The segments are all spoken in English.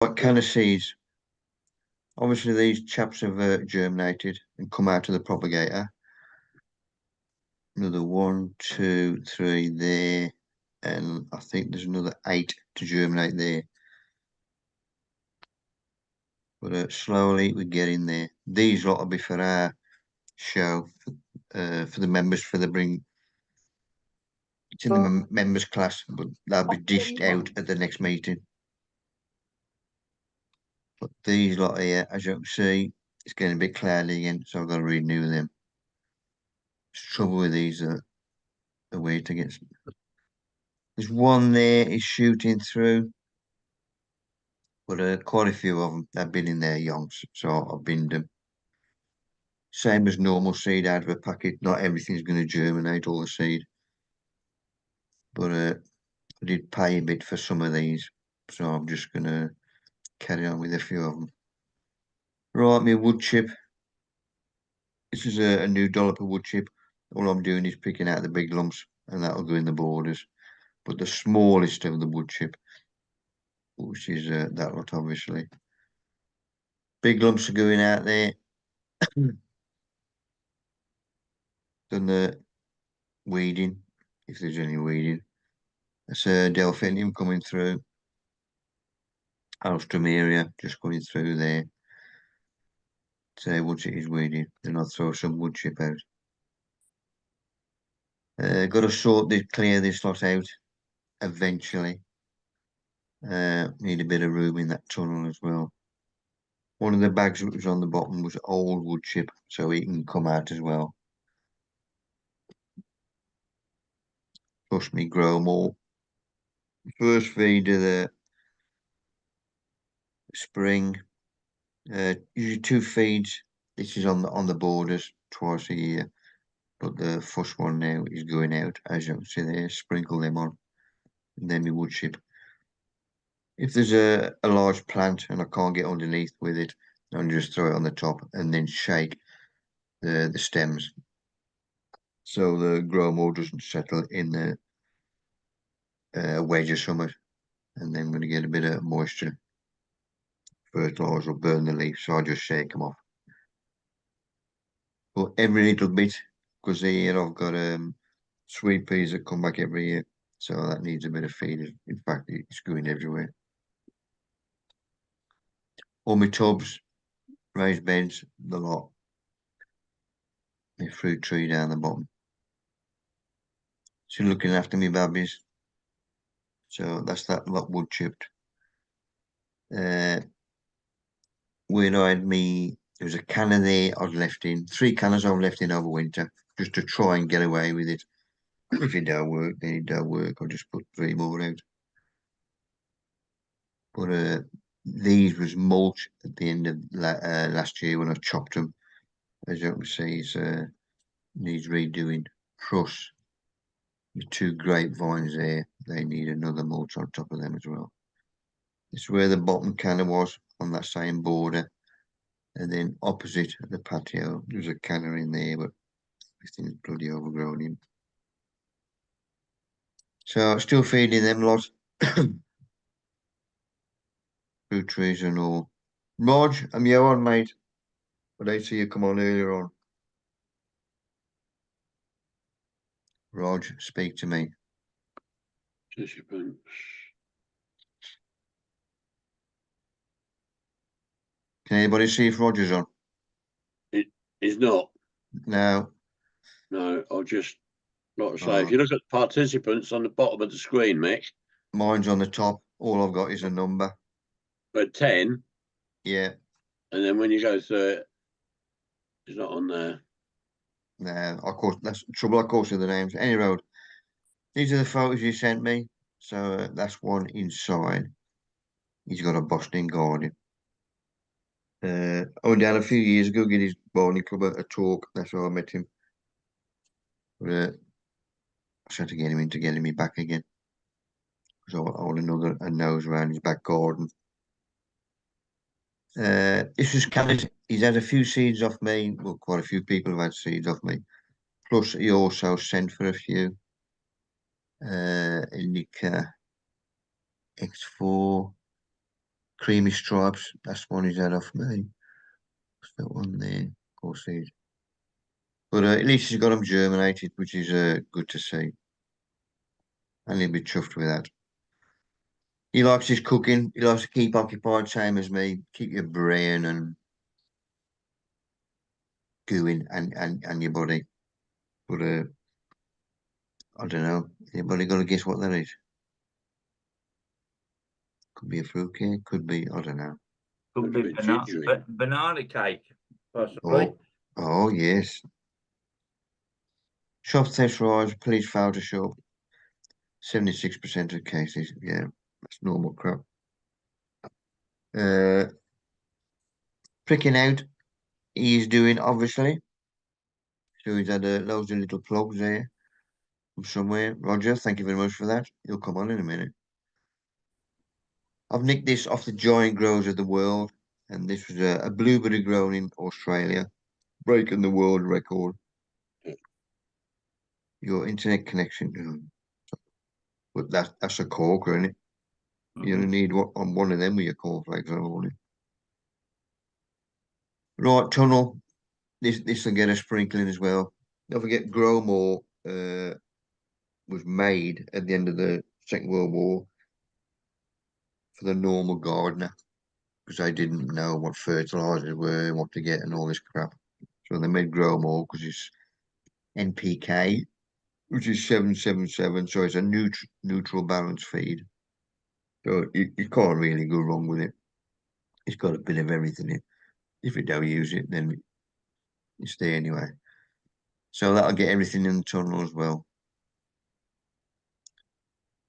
Like cannas seeds. Obviously, these chaps have germinated and come out of the propagator. Another one, two, three there, and I think there's another 8 to germinate there. But slowly we're getting there. These lot will be for our show, for the members, for the bring. It's in the members class, but they'll be dished out at the next meeting. But these lot here, as you can see, it's getting a bit cloudy again, so I've got to renew them. There's trouble with these, the way to get. There's one there is shooting through, but quite a few of them have been in there young, so I've binned them. Same as normal seed out of a packet. Not everything's going to germinate all the seed, but I did pay a bit for some of these, so I'm just going to carry on with a few of them. Right, my wood chip. This is a new dollop of wood chip. All I'm doing is picking out the big lumps, and that'll go in the borders. But the smallest of the wood chip, which is that lot, obviously. Big lumps are going out there. Done the weeding, if there's any weeding. That's a delphinium coming through. Alstroemeria just coming through there. So once it is weeding, then I'll throw some wood chip out. Got to clear this lot out eventually. Need a bit of room in that tunnel as well. One of the bags that was on the bottom was old wood chip, so it can come out as well. Plus me grow more. First feed of the spring. Usually 2 feeds. This is on the borders twice a year. But the first one now is going out, as you can see there. Sprinkle them on. And then my wood chip. If there's a large plant and I can't get underneath with it, I'll just throw it on the top and then shake the stems so the grow mold doesn't settle in the wedge or something. And then when you get a bit of moisture, fertilizer will burn the leaf, so I just shake them off. But every little bit, because here I've got sweet peas that come back every year, so that needs a bit of feed. In fact, it's going everywhere. All my tubs, raised beds, the lot. My fruit tree down the bottom. So looking after me babies. So that's that lot wood chipped. When I had me, there was a canna there I was left in. 3 cannas I was left in over winter, just to try and get away with it. If it don't work, then it don't work. I'll just put 3 more out. But these was mulch at the end of last year when I chopped them. As you can see, it needs redoing. Plus, the 2 grapevines there, they need another mulch on top of them as well. This is where the bottom canna was on that same border. And then opposite the patio, there's a canna in there, but this thing's bloody overgrown in. So still feeding them lot. Fruit trees and all. Rog, I'm you on, mate. But I see you come on earlier on. Rog, speak to me. Participants. Can anybody see if Roger's on? It is not. No. No, I'll just, like I say, if you look at participants on the bottom of the screen, Mick. Mine's on the top. All I've got is a number. But 10. Yeah. And then when you go through it, it's not on there. No, of course, that's trouble. Of course, with the names. Any road. These are the photos you sent me. So that's one inside. He's got a Boston garden. I went down a few years ago, get his bowling club a talk. That's how I met him. But, I tried to get him into getting me back again. Because I want a nose around his back garden. This was Canada. He's had a few seeds off me. Well, quite a few people have had seeds off me. Plus, he also sent for a few. Indica X4. creamy stripes. That's one he's had off me. What's that one there? Of course he's. But at least he's got them germinated, which is good to see. And he'll be chuffed with that. He likes his cooking. He likes to keep occupied, same as me. Keep your brain and going and your body. But I don't know. Anybody got to guess what that is? Could be a fruitcake. Could be, I don't know. Could be banana cake, possibly. Oh yes. Shop test rise, police failed to show up. 76% of cases. Yeah, that's normal crap. Pricking out, he's doing obviously. So he's had loads of little plugs there from somewhere. Roger, thank you very much for that. He'll come on in a minute. I've nicked this off the giant growers of the world, and this was a blueberry grown in Australia, breaking the world record. Your internet connection, but that's a corker, isn't it? You only need one of them with your cornflakes on it. Right, tunnel. This will get a sprinkling as well. Don't forget, Grow More was made at the end of the Second World War for the normal gardener because they didn't know what fertilizers were, what to get, and all this crap. So they made Grow More because it's NPK, which is 777. So it's a neutral balance feed. So you can't really go wrong with it. It's got a bit of everything in it. If you don't use it, then it's there anyway. So that'll get everything in the tunnel as well.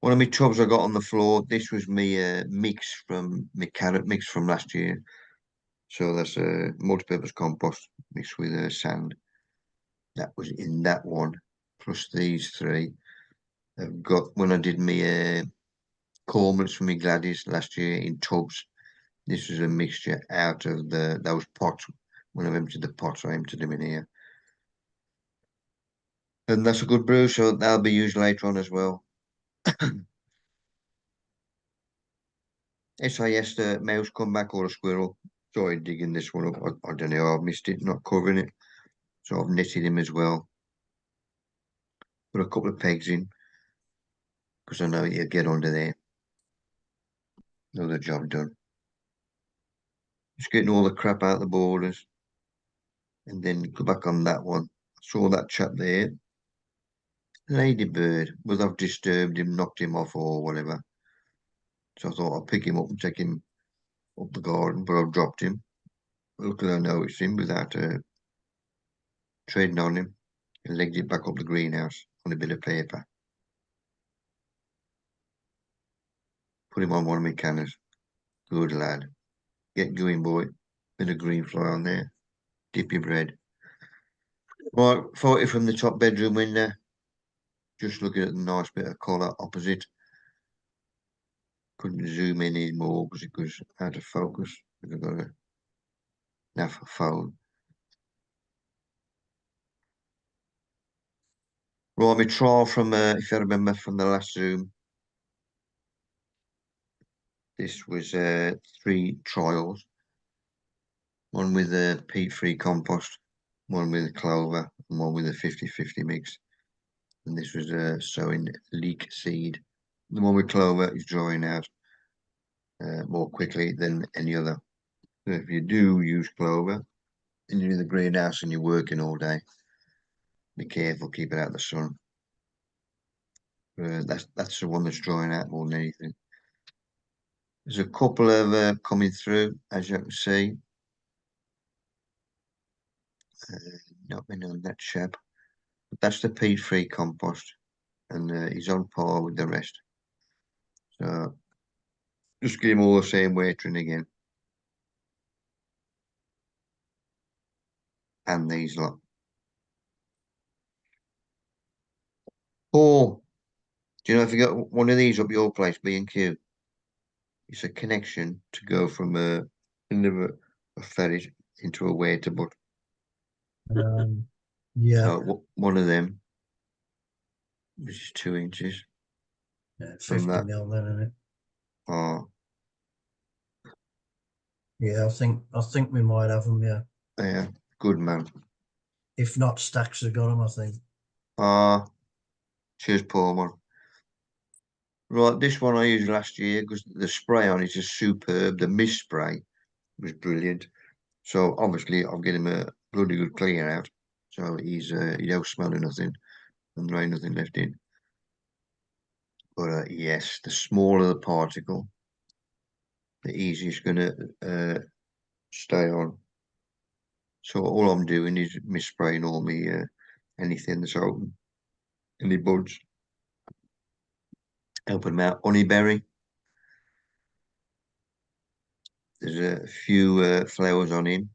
One of my tubs I got on the floor. This was me mix from my carrot mix from last year. So that's a multi-purpose compost mixed with sand. That was in that one, plus these three. I've got when I did my cormorants from my gladioli last year in tubs. This was a mixture out of those pots. When I've emptied the pots, I emptied them in here. And that's a good brew, so that'll be used later on as well. SIS, the mouse come back or a squirrel. Sorry, digging this one up. I don't know, I've missed it, not covering it. So I've netted him as well. Put a couple of pegs in because I know he'll get under there. Another job done. Just getting all the crap out the borders. And then go back on that one. Saw that chap there. Ladybird. Whether I've disturbed him, knocked him off or whatever. So I thought I'll pick him up and take him up the garden, but I've dropped him. Luckily I noticed him without trading on him and legged it back up the greenhouse on a bit of paper. Put him on one of my cannas. Good lad. Get going, boy. Bit of green fly on there. Dip your bread. Right, 40 from the top bedroom window. Just looking at the nice bit of colour opposite. Couldn't zoom in any more because it goes out of focus. I've got a naff phone. Right, my trial from, if you remember from the last Zoom, this was 3 trials. One with a peat-free compost, one with a clover, and one with a 50-50 mix. And this was sowing leek seed. The one with clover is drying out more quickly than any other. So if you do use clover and you're in the greenhouse and you're working all day, be careful, keep it out of the sun. That's the one that's drying out more than anything. There's a couple of coming through, as you can see. Nothing on that chap. But that's the peat-free compost, and he's on par with the rest. So just give him all the same watering again. And these lot. Or, do you know if you got one of these up your place, B&Q? It's a connection to go from a end of a ferret into a water butt. Yeah, So one of them, which is 2 inches. yeah, From 50 that. mil then, isn't it? Oh, Yeah, I think we might have them. Yeah, Yeah, good man. if not, Stacks have got them. I think. Cheers, Paul, man. Right, this one I used last year because the spray on it is superb. The mist spray was brilliant. So obviously I'll get him a bloody good clean out. So he don't smell of nothing and there ain't nothing left in. But yes, the smaller the particle, the easier it's gonna stay on. So all I'm doing is spraying all my anything that's open, any buds, helping them out. Honeyberry. There's a few flowers on him.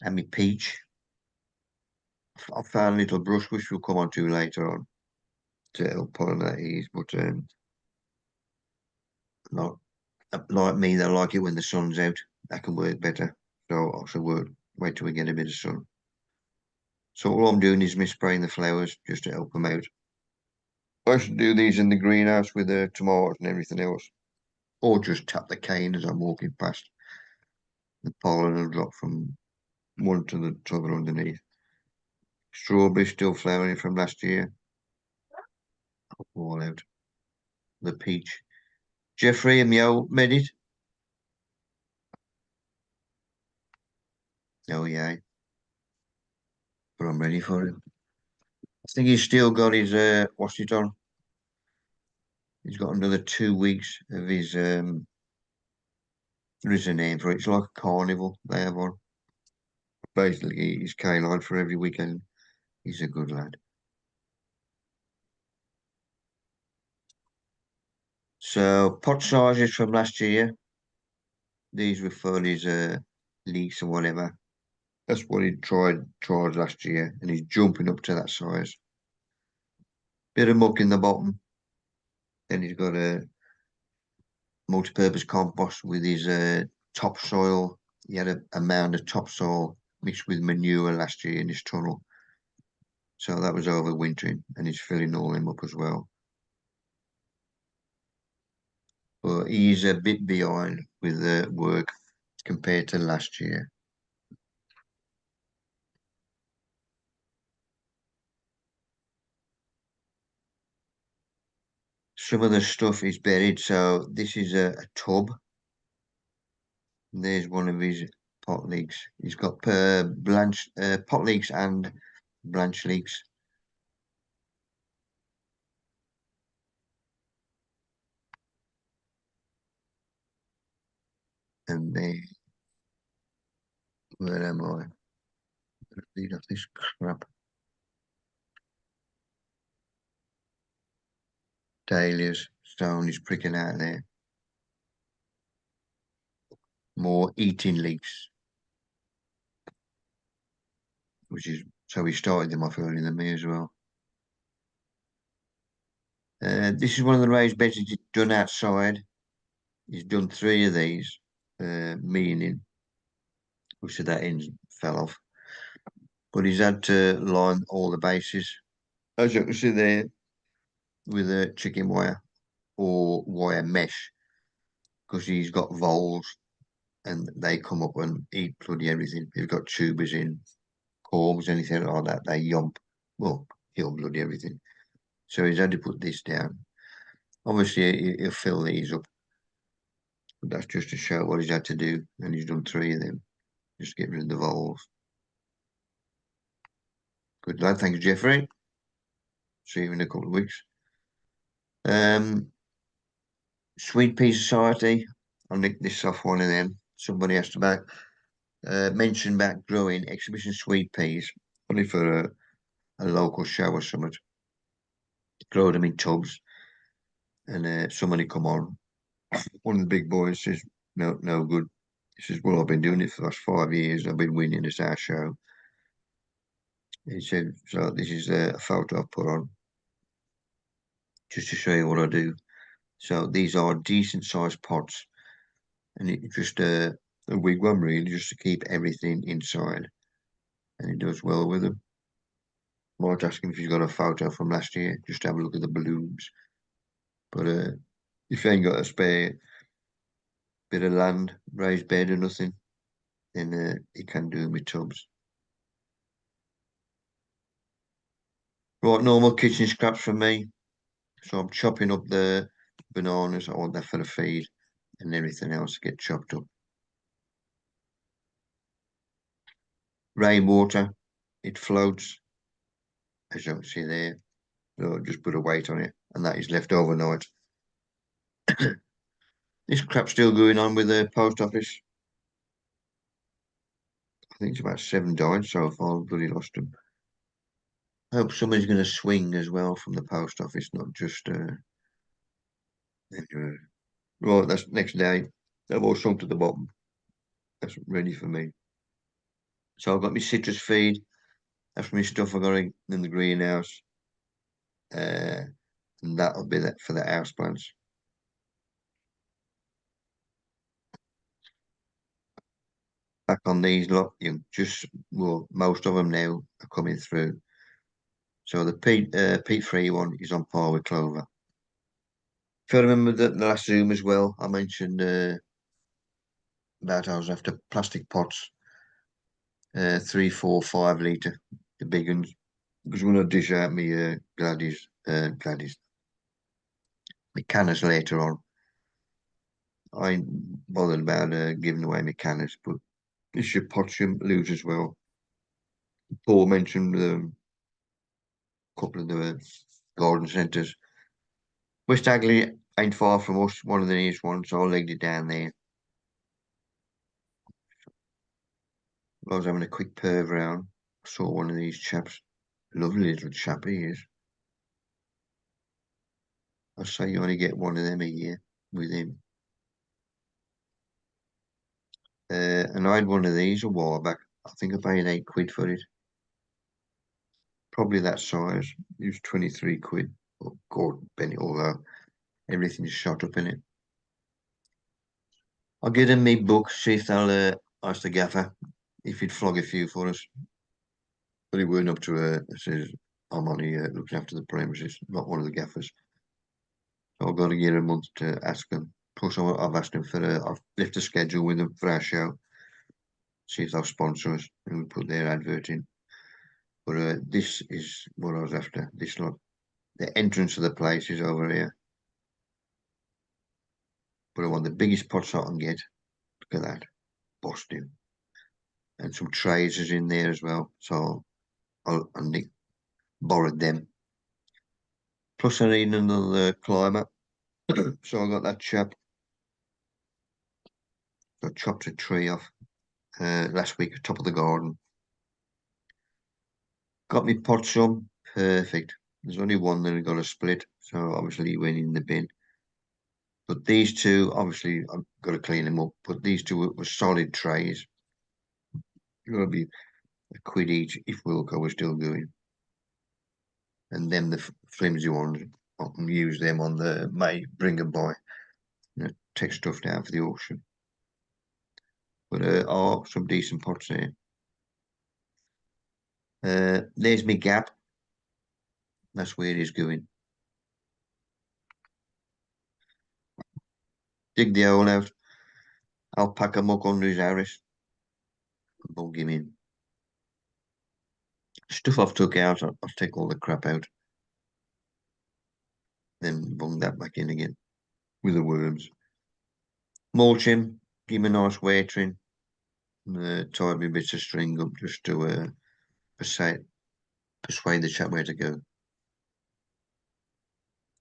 And my peach. I found a little brush which we'll come on to later on to help pollinate these, but not like me, they like it when the sun's out. That can work better. So I should wait till we get a bit of sun. So all I'm doing is spraying the flowers just to help them out. I should do these in the greenhouse with the tomatoes and everything else. Or just tap the cane as I'm walking past. The pollen will drop from one to the other underneath. Strawberry still flowering from last year. All out. The peach. Jeffrey and Meow made it. Oh yeah. But I'm ready for him. I think he's still got his what's it on? He's got another 2 weeks of his there is a name for it. It's like a carnival they have on. Basically he's canine for every weekend. He's a good lad. So pot sizes from last year. These were for his leaks or whatever. That's what he tried last year, and he's jumping up to that size. Bit of muck in the bottom. Then he's got a multi-purpose compost with his topsoil. He had a mound of topsoil mixed with manure last year in his tunnel. So that was overwintering, and he's filling all them up as well. But he's a bit behind with the work compared to last year. Some of the stuff is buried. So this is a tub. There's one of his pot leeks. He's got pot leeks and blanch leeks. And then, where am I? Read off this crap. Dahlias. Stone is pricking out there. More eating leeks. Which is, so we started them off earlier than me as well. This is one of the raised beds he's done outside. He's done 3 of these, meaning, which that end fell off. But he's had to line all the bases. As you can see there, with a chicken wire or wire mesh, because he's got voles and they come up and eat bloody everything. He's got tubers in, corms, anything like that, they yump. Well, he'll bloody everything. So he's had to put this down. Obviously, he'll fill these up. But that's just to show what he's had to do. And he's done 3 of them. Just get rid of the voles. Good lad. Thanks, Jeffrey. See you in a couple of weeks. Sweet Pea Society. I'll nick this off one of them. Somebody asked about mentioned about growing exhibition sweet peas, only for a local show or something. Grow them in tubs, and somebody come on. One of the big boys says, "No, no good." He says, "Well, I've been doing it for the last 5 years. I've been winning this our show." He said, "So this is a photo I've put on just to show you what I do." So these are decent sized pots, and it's just a wigwam really, just to keep everything inside, and it does well with them. Might ask him if he's got a photo from last year, just to have a look at the balloons. But if you ain't got a spare bit of land, raised bed or nothing, then you can do with tubs. Right, normal kitchen scraps for me. So I'm chopping up the bananas. I want that for the feed, and everything else to get chopped up. Rainwater, it floats, as you can see there. So just put a weight on it, and that is left overnight. This crap's still going on with the post office. I think it's about 7 died so far. I've bloody lost them. I hope somebody's going to swing as well from the post office, not just. Anyway. Right, that's next day. They've all sunk to the bottom. That's ready for me. So I've got my citrus feed. That's my stuff I got in the greenhouse. And that'll be that for the house plants. Back on these lot, most of them now are coming through. So the peat-free one is on par with clover. If I remember the last Zoom as well, I mentioned about I was after plastic pots, 3, 4, 5 litre, the big ones, because when I dish out my my cannas later on, I ain't bothered about giving away my cannas, but it's your pots you lose as well. Paul mentioned a couple of the garden centres. West Hagley ain't far from us, one of the nearest ones, so I legged it down there. I was having a quick perv round, saw one of these chaps. Lovely little chap he is. I say you only get one of them a year with him. And I had one of these a while back. I think I paid £8 for it. Probably that size. It was 23 quid. Oh, God, penny, although everything's shot up in it. I'll get him me book, see if they'll ask the gaffer if he'd flog a few for us. But he weren't up to it. Says I'm only looking after the premises, not one of the gaffers. So I've got to get a month to ask them. Plus, I've asked them for I've left a schedule with them for our show. See if they'll sponsor us and we put their advert in. But this is what I was after. This lot, the entrance of the place is over here. But I want the biggest pots I can get. Look at that, Boston, and some trays is in there as well. So I borrowed them. Plus, I need another climber. So I got that chap. I chopped a tree off last week, top of the garden. Got me pots on, perfect. There's only one that I got to split, so obviously it went in the bin. But these two, obviously, I've got to clean them up. But these two were solid trays. It's got to be £1 each if Wilco was still going. And then the flimsy ones, I can use them on the May bring and buy. Take stuff down for the auction. But some decent pots there. There's my gap. That's where it is going. Dig the hole out. I'll pack a muck under his Harris. And bung him in. Stuff I've took out, I'll take all the crap out. Then bung that back in again with the worms. Mulch him, give him a nice watering. Tie me bits of string up just to persuade the chap where to go.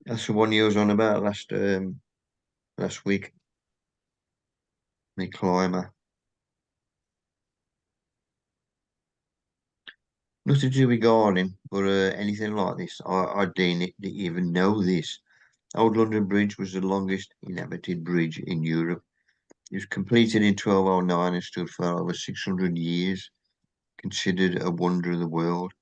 That's the one you was on about last week. Me climber. Nothing to do with gardening, but anything like this, I didn't even know this. Old London Bridge was the longest inhabited bridge in Europe. It was completed in 1209 and stood for over 600 years. Considered a wonder of the world.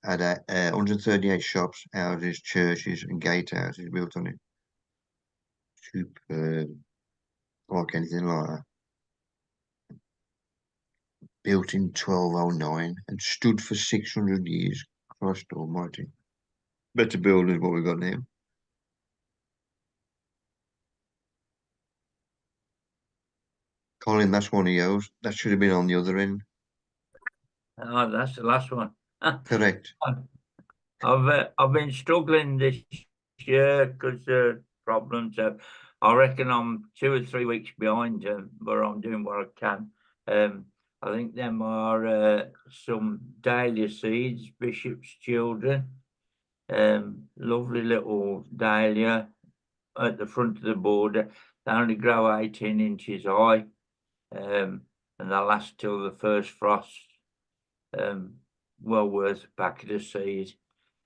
Had 138 shops, houses, churches, and gatehouses built on it. Superb. Like anything like that. Built in 1209 and stood for 600 years. Christ almighty. Better builders what we've got now. Colin, that's one of yours. That should have been on the other end. Oh, that's the last one. Correct. I've been struggling this year because of problems. So I reckon I'm 2 or 3 weeks behind, but I'm doing what I can. I think them are some dahlia seeds, Bishop's Children. Lovely little dahlia at the front of the border. They only grow 18 inches high, and they last till the first frost. Well worth a packet of seeds.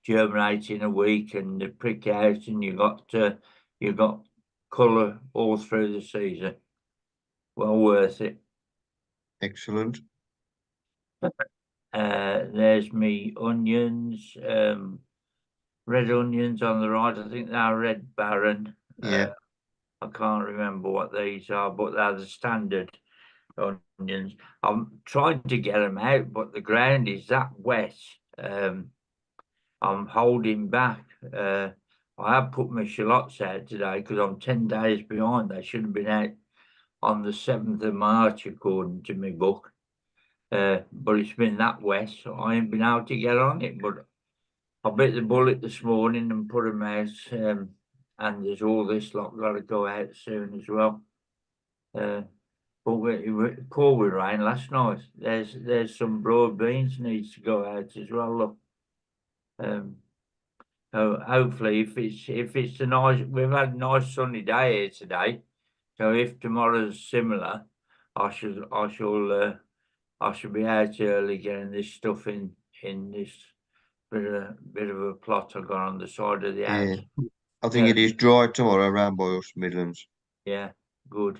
Germinate in a week and they prick out, and you got colour all through the season. Well worth it. Excellent. There's me onions, red onions on the right. I think they're Red Baron. Yeah. I can't remember what these are, but they're the standard onions. I'm trying to get them out, but the ground is that wet. I'm holding back. I have put my shallots out today because I'm 10 days behind. They should have been out on the 7th of March, according to my book. But it's been that wet, so I ain't been able to get on it. But I bit the bullet this morning and put them out. And there's all this lot got to go out soon as well. But it poured with rain last night. There's some broad beans needs to go out as well. Look. So hopefully, if it's a nice, we've had a nice sunny day here today. So if tomorrow's similar, I shall be out early getting this stuff in this bit of a plot I've got on the side of the house. I think it is dry tomorrow around by us Midlands. Yeah, good.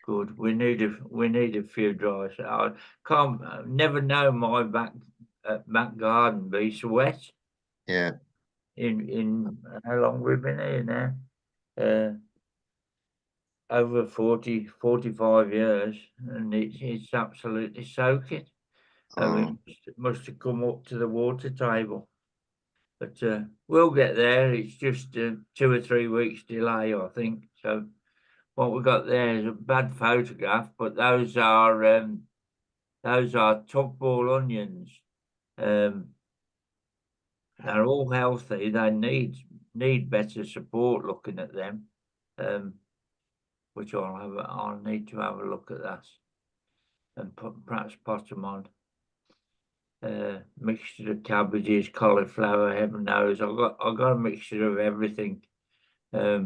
We need a few dries. I can't never know my back garden be so wet. Yeah. In how long we've been here now? Over 45 years, and it's absolutely soaking. I mean, it must have come up to the water table, but we'll get there. It's just 2 or 3 weeks delay, I think. So what we got there is a bad photograph, but those are top ball onions. They're all healthy. They need better support. Looking at them, which I'll need to have a look at that, and perhaps pot them on. Mixture of cabbages, cauliflower, heaven knows. I've got a mixture of everything. But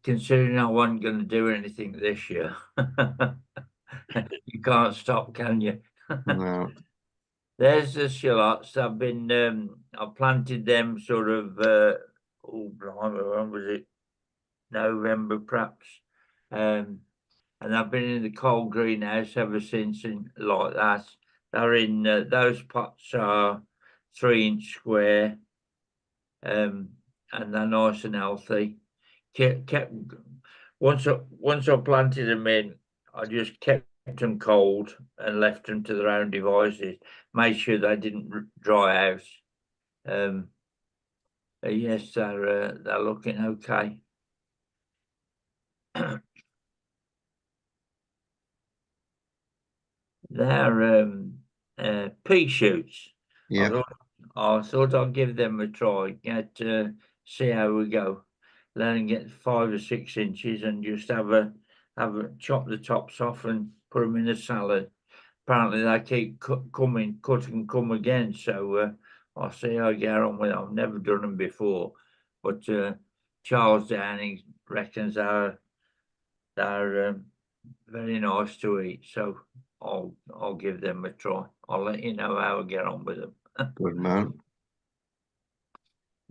considering I wasn't going to do anything this year, you can't stop, can you? No. There's the shallots. I've planted them sort of, blimey, when was it? November, perhaps. And I've been in the cold greenhouse ever since, and like that. They're in, those pots are 3-inch square, and they're nice and healthy. Once I planted them in, I just kept them cold and left them to their own devices. Made sure they didn't dry out. Yes, they're looking okay. They're pea shoots. Yeah. I thought I'd give them a try. See how we go. Let them get 5 or 6 inches and just have a chop the tops off and put them in a salad. Apparently they keep cut and come again. So I'll see how I get on with it. I've never done them before, but Charles Downing reckons they're very nice to eat. So I'll give them a try. I'll let you know how I get on with them. Good man.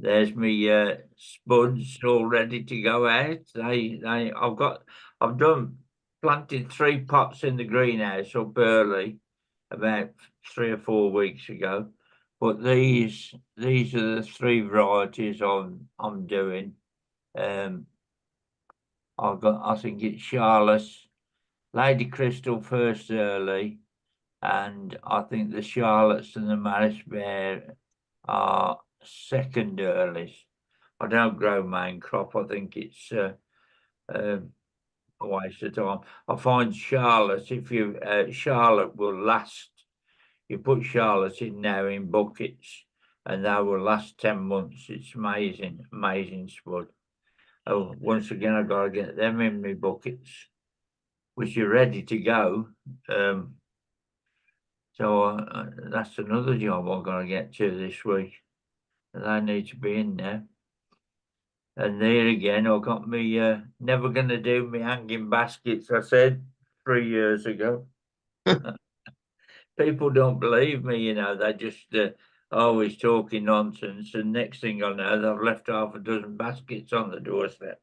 There's me spuds all ready to go out. I've planted 3 pots in the greenhouse up early, about 3 or 4 weeks ago. But these are the 3 varieties I'm doing. I think it's Charlotte's, Lady Crystal first early, and I think the Charlottes and the Maris Bear are second earliest. I don't grow main crop. I think it's a waste of time. I find Charlotte, if you Charlotte will last. You put Charlotte in now in buckets, and that will last 10 months. It's amazing, amazing spud. Oh, once again, I've got to get them in my buckets, which are ready to go. So that's another job I've got to get to this week. They need to be in there. And there again, I got me never going to do me hanging baskets, I said 3 years ago. People don't believe me, you know, they just always talking nonsense. And next thing I know, they've left half a dozen baskets on the doorstep.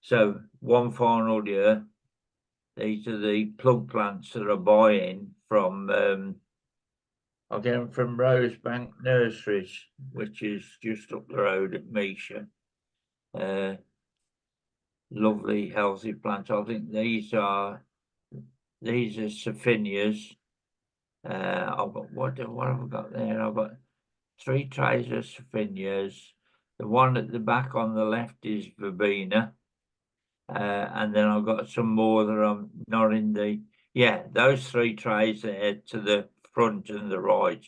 So one final year, these are the plug plants that I buy in from, I get them from Rosebank Nurseries, which is just up the road at Misha. Lovely, healthy plants. I think these are Saphinias. I've got what have I got there? I've got 3 trays of Saphinias. The one at the back on the left is Verbena. And then I've got some more that I'm not in the. Yeah, those 3 trays there to the front and the right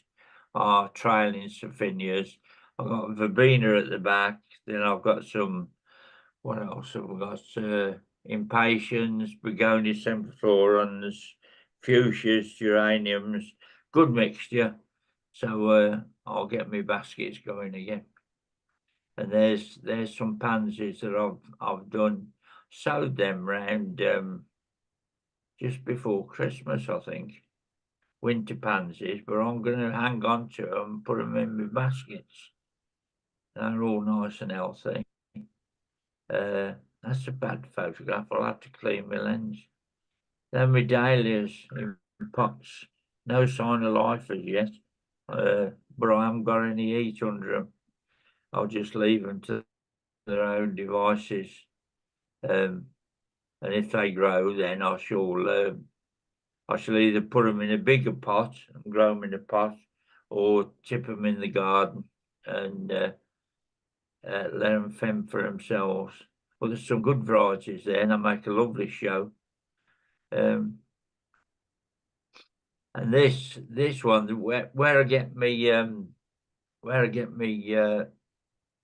are trailing Saphinias. I've got Verbena at the back. Then I've got some. What else have we got? Impatiens, Begonia semperflorans, fuchsias, geraniums. Good mixture. So I'll get my baskets going again. And there's some pansies that I've done, sowed them round just before Christmas, I think. Winter pansies, but I'm going to hang on to them and put them in my baskets. They're all nice and healthy. That's a bad photograph. I'll have to clean my lens. Then my dahlias in pots. No sign of life as yet, but I haven't got any heat under them. I'll just leave them to their own devices. And if they grow, then I shall either put them in a bigger pot and grow them in a pot, or tip them in the garden and let them fend for themselves. Well, there's some good varieties there, and they make a lovely show. And this one, where I get me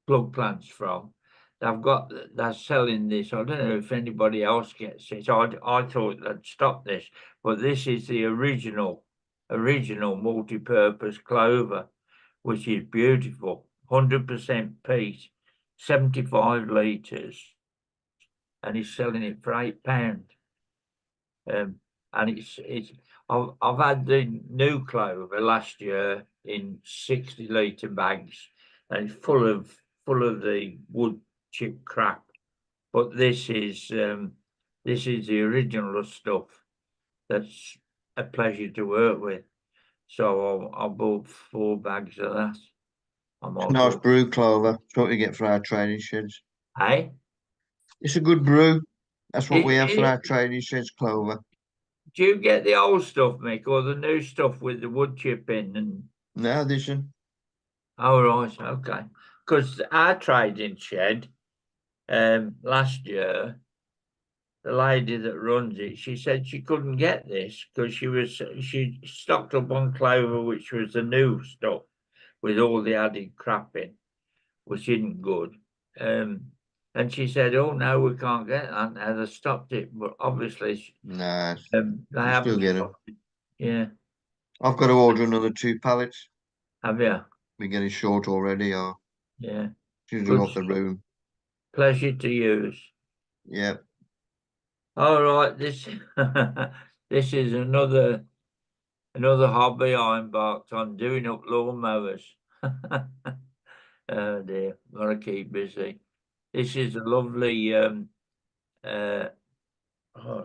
plug plants from, they're selling this. I don't know if anybody else gets it. I thought they'd stop this, but this is the original multi-purpose clover, which is beautiful. 100% peat, 75 litres. And he's selling it for £8. And I've had the new clover last year in 60-litre bags, and it's full of the wood chip crap. But this is the original stuff that's a pleasure to work with. So I bought 4 bags of that. Nice brew clover. That's what we get for our training sheds. Hey? It's a good brew. That's what we have for our training sheds, clover. Do you get the old stuff, Mick, or the new stuff with the wood chip in? And No, this one. Oh, right, okay. Because our trading shed, last year, the lady that runs it, she said she couldn't get this because she stocked up on clover, which was the new stuff with all the added crap in, which isn't good. And she said, "Oh no, we can't get that now. They stopped it." But obviously, Nah, they you haven't still get them. stopped it. Yeah, I've got to order another 2 pallets. have you? We're getting short already, or Yeah. she's Good got the room. Pleasure to use. Yeah. All right, this this is another hobby I embarked on, doing up lawnmowers. Oh dear, gotta keep busy. This is a lovely oh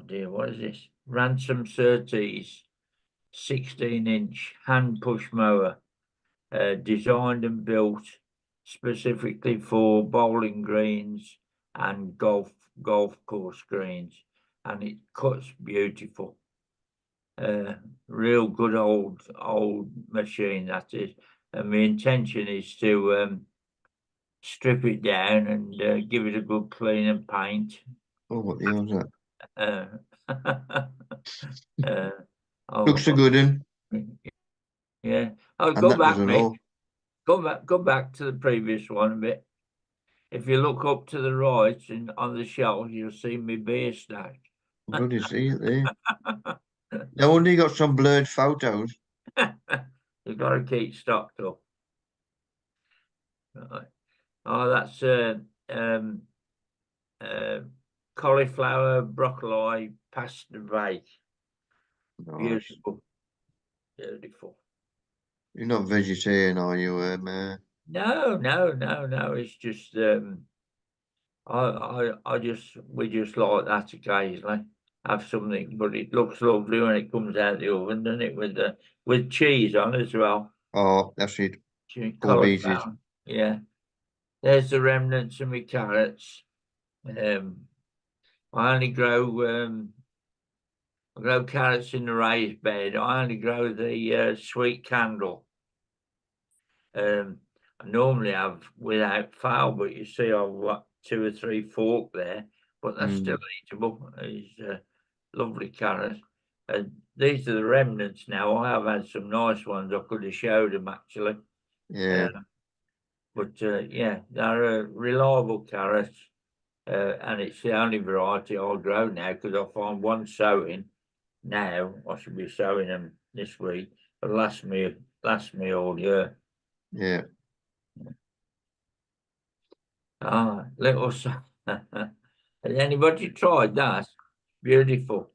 dear, what is this? Ransom Surtees 16-inch hand push mower, designed and built specifically for bowling greens and golf course greens, and it cuts beautiful. Real good old machine, that is. And my intention is to strip it down and give it a good clean and paint. Oh, what the hell's that? Uh, uh, Looks a oh, good one, yeah. Oh, and go that back, doesn't Mick. all. Go back to the previous one a bit. If you look up to the right and on the shelf, you'll see me beer stack. Bloody see it there. No wonder you got some blurred photos. You've got to keep stocked up. Right. Oh, that's cauliflower, broccoli, pasta bake. Nice. Beautiful. Beautiful. You're not vegetarian, are you, No. It's just we just like that occasionally. Have something, but it looks lovely when it comes out the oven, doesn't it? With cheese on as well. Oh, that's it. Four pieces. Cauliflower. Yeah. There's the remnants of my carrots. I only I grow carrots in the raised bed. I only grow the sweet candle. I normally have without fail, but you see I've got 2 or 3 fork there, but that's still eatable. It's lovely carrots. And these are the remnants now. I have had some nice ones. I could have showed them actually. Yeah, But yeah, they're reliable carrots. And it's the only variety I'll grow now because I find one sowing now. I should be sowing them this week. It'll last me all year. yeah. Ah, little. Has anybody tried that? Beautiful.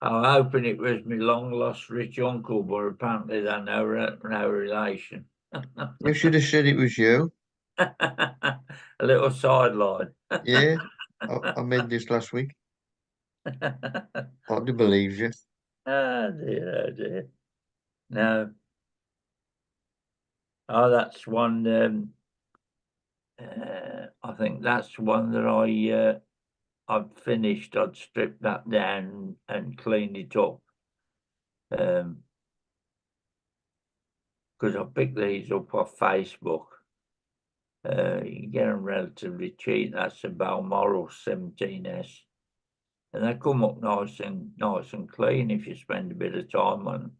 I'm hoping it was my long lost rich uncle, but apparently they're no relation. You should have said it was you. A little sideline. Yeah, I made this last week. Hard to believe you. Oh dear. No. Oh, that's one. I think that's one that I've finished. I'd stripped that down and cleaned it up. Because I picked these up off Facebook. You can get them relatively cheap. That's a Balmoral 17S. And they come up nice and clean if you spend a bit of time on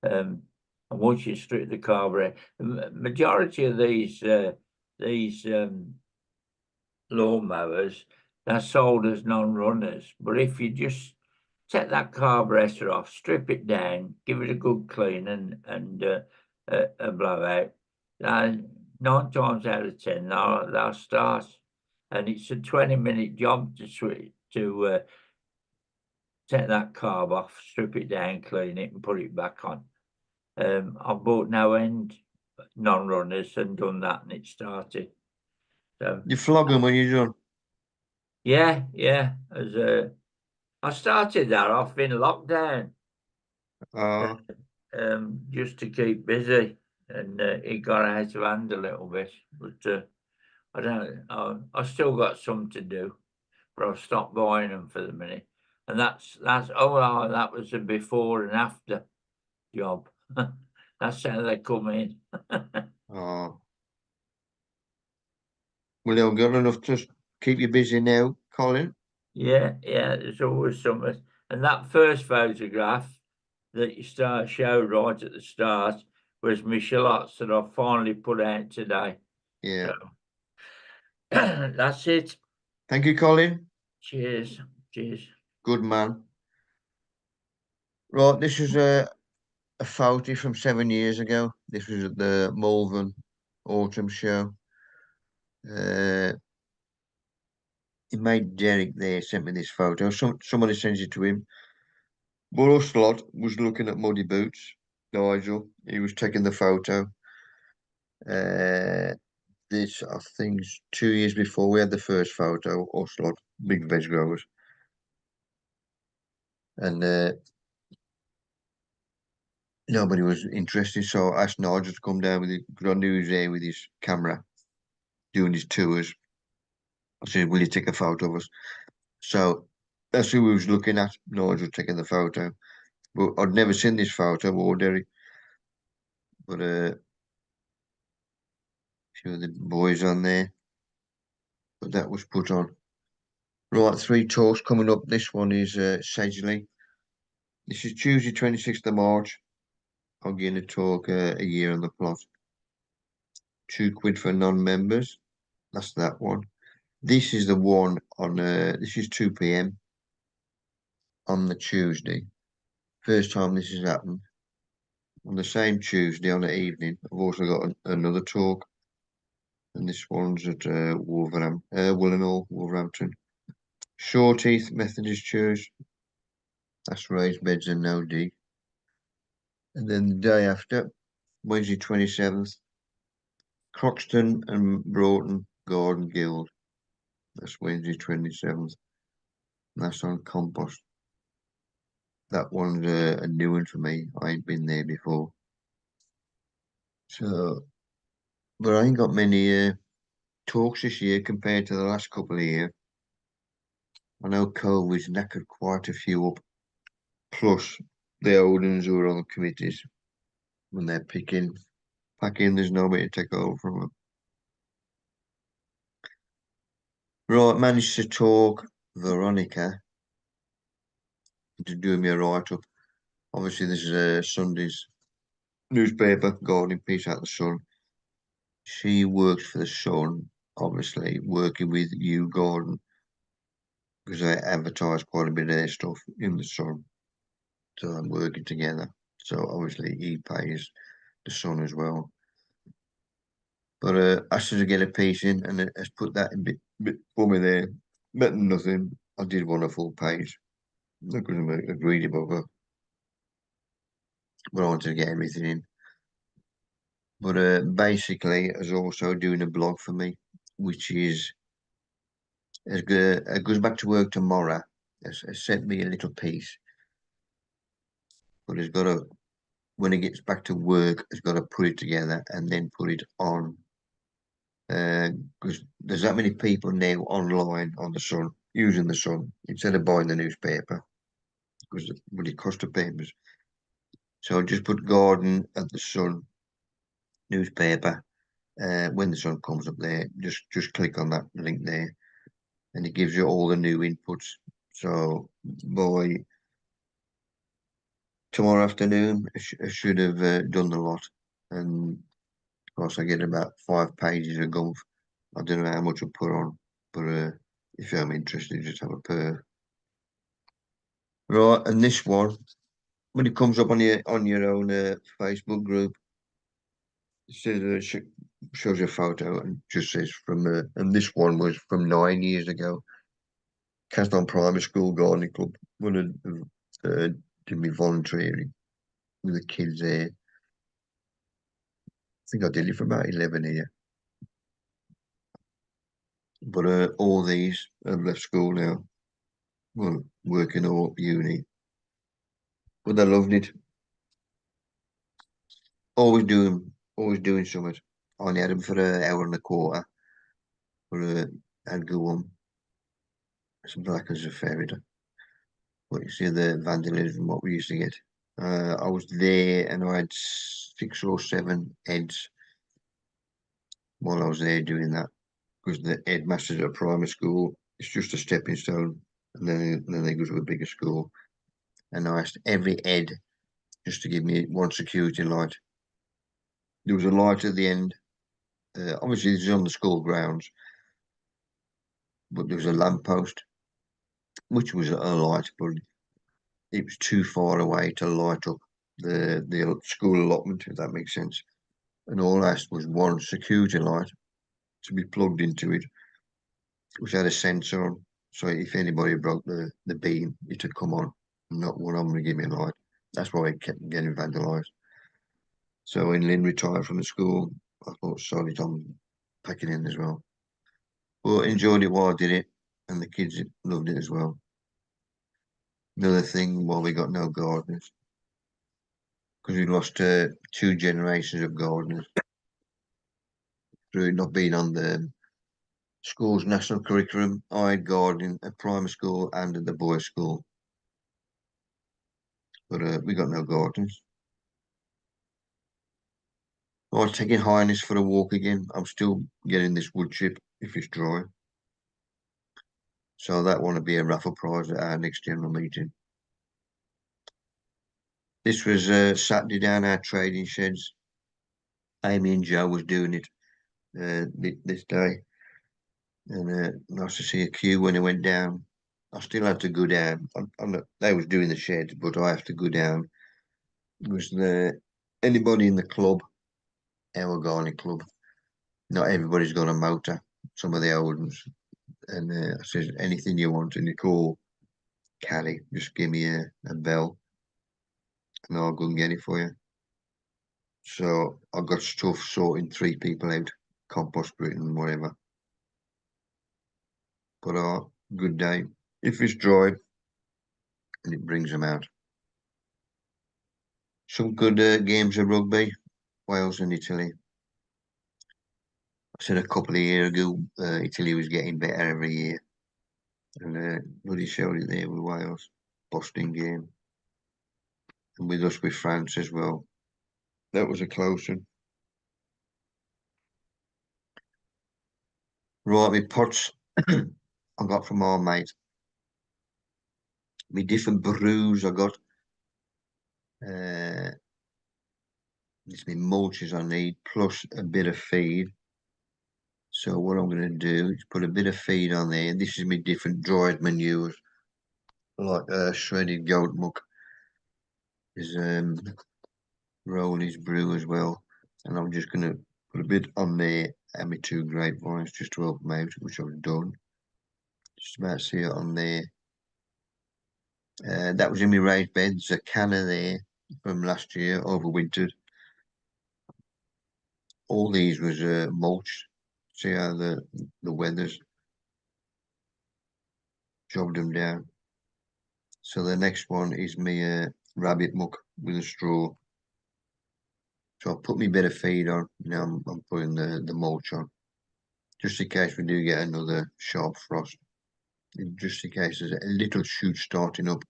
them. And once you strip the carburetor, the majority of these lawnmowers, they're sold as non-runners. But if you just take that carburetor off, strip it down, give it a good clean and a blowout, 9 times out of 10 they'll start. And it's a 20-minute job to take that carb off, strip it down, clean it, and put it back on. I've bought no end non-runners and done that, and it started. So You flog them when you're done. yeah. As I started that off in lockdown, just to keep busy, and it got out of hand a little bit. But I don't. I still got some to do, but I've stopped buying them for the minute. And that's that was a before and after job. That's how they come in. Oh. Well, you've got enough to keep you busy now, Colin. Yeah. There's always something. And that first photograph that you showed right at the start was my shallots that I finally put out today. Yeah. So, that's it. Thank you, Colin. Cheers. Good man. Right, this is a photo from 7 years ago. This was at the Malvern Autumn Show. He made Derek there sent me this photo. Somebody sends it to him. But Ocelot was looking at muddy boots. Nigel, he was taking the photo. This I think 2 years before we had the first photo. Ocelot, big veg growers, and nobody was interested. So I asked Nigel to come down with it because I knew he was there with his camera doing his tours. I said, "Will you take a photo of us?" So that's who we was looking at. Nigel taking the photo, but I'd never seen this photo or Derek. But a few of the boys on there, but that was put on. Right, 3 talks coming up. This one is Sedgley. This is Tuesday, 26th of March. I'm going to talk a year on the plot. £2 for non-members. That's that one. This is the one on, this is 2 p.m. on the Tuesday. First time this has happened. On the same Tuesday, on the evening, I've also got another talk. And this one's at Wolverhampton. Shorteath Methodist Church. That's raised beds and no D. And then the day after, Wednesday 27th, Croxton and Broughton Garden Guild. That's Wednesday 27th. That's on compost. That one's a new one for me. I ain't been there before. So, but I ain't got many talks this year compared to the last couple of years. I know COVID's knackered quite a few up. Plus, the old ones who are on the committees, when they're packing, there's nobody to take over from them. Right, managed to talk Veronica into doing me a write-up. Obviously, this is Sunday's newspaper, Gardening Peace Out the Sun. She works for the Sun, obviously, working with You Garden, because they advertise quite a bit of their stuff in the Sun. So I'm working together. So obviously, he pays the Sun as well. But I should get a piece in, and it's put that in bit for me there. Better than nothing. I did want a full page. I couldn't make a greedy bugger. But I wanted to get everything in. But basically, is also doing a blog for me, which is it goes back to work tomorrow. It's sent me a little piece, but it's got to, when it gets back to work, it's got to put it together and then put it on. Because there's that many people now online on the Sun, using the Sun instead of buying the newspaper, because it cost the papers. So I just put garden at the Sun newspaper. When the Sun comes up there, just click on that link there, and it gives you all the new inputs. So by tomorrow afternoon, I should have done the lot. And of course, I get about 5 pages of golf. I don't know how much I put on, but if I'm interested, just have a per. Right, and this one, when it comes up on your own Facebook group, it says shows a photo and just says from and this one was from 9 years ago. Castletown Primary School Gardening Club. When I did my volunteering with the kids there. I think I did it for about 11 here. But all these have left school now. Well, working or uni. But they loved it. Always doing something. I only had them for an hour and a quarter. But I'd go on. It's black as a fairy. But you see the vandalism, what we used to get. I was there and I had 6 or 7 heads while I was there doing that. Because the headmasters at a primary school, it's just a stepping stone. And then they go to a bigger school. And I asked every head just to give me one security light. There was a light at the end. Obviously, this is on the school grounds. But there was a lamppost, which was a light, but it was too far away to light up the school allotment, if that makes sense. And all I asked was one security light to be plugged into it, which had a sensor on. So if anybody broke the beam, it would come on. Not one of them would give me a light. That's why it kept getting vandalised. So when Lynn retired from the school, I thought, sorry, Tom, packing in as well. But enjoyed it while I did it, and the kids loved it as well. Another thing, while we got no gardeners, because we lost 2 generations of gardeners through not being on the school's national curriculum. I had gardening at primary school and at the boys' school, but we got no gardeners. I was taking Highness for a walk again. I'm still getting this wood chip if it's dry. So that want to be a raffle prize at our next general meeting. This was Saturday down our trading sheds. Amy and Joe was doing it this day. And nice to see a queue when it went down. I still had to go down. I'm not, they was doing the sheds, but I have to go down. Was there anybody in the club, our garlic club? Not everybody's got a motor. Some of the old ones. And I says, anything you want, and you call Callie, just give me a bell, and I'll go and get it for you. So I got stuff sorting 3 people out, compost grit and whatever. But good day. If it's dry, and it brings them out. Some good games of rugby, Wales and Italy. I said a couple of years ago, Italy was getting better every year. And bloody showed it there with Wales. Boston game. And with us with France as well. That was a close one. Right, my pots I got from our mate. My different brews I got. It's my mulches I need, plus a bit of feed. So what I'm going to do is put a bit of feed on there. This is my different dried manures, like shredded goat muck. Is Rowley's brew as well, and I'm just going to put a bit on there and my 2 grapevines just to help them out, which I've done. Just about see it on there. That was in my raised beds, a canna there from last year, overwintered. All these was mulch. See how the weather's jobbed them down. So the next one is my rabbit muck with a straw. So I'll put my bit of feed on. Now I'm putting the mulch on, just in case we do get another sharp frost. Just in case there's a little shoot starting up,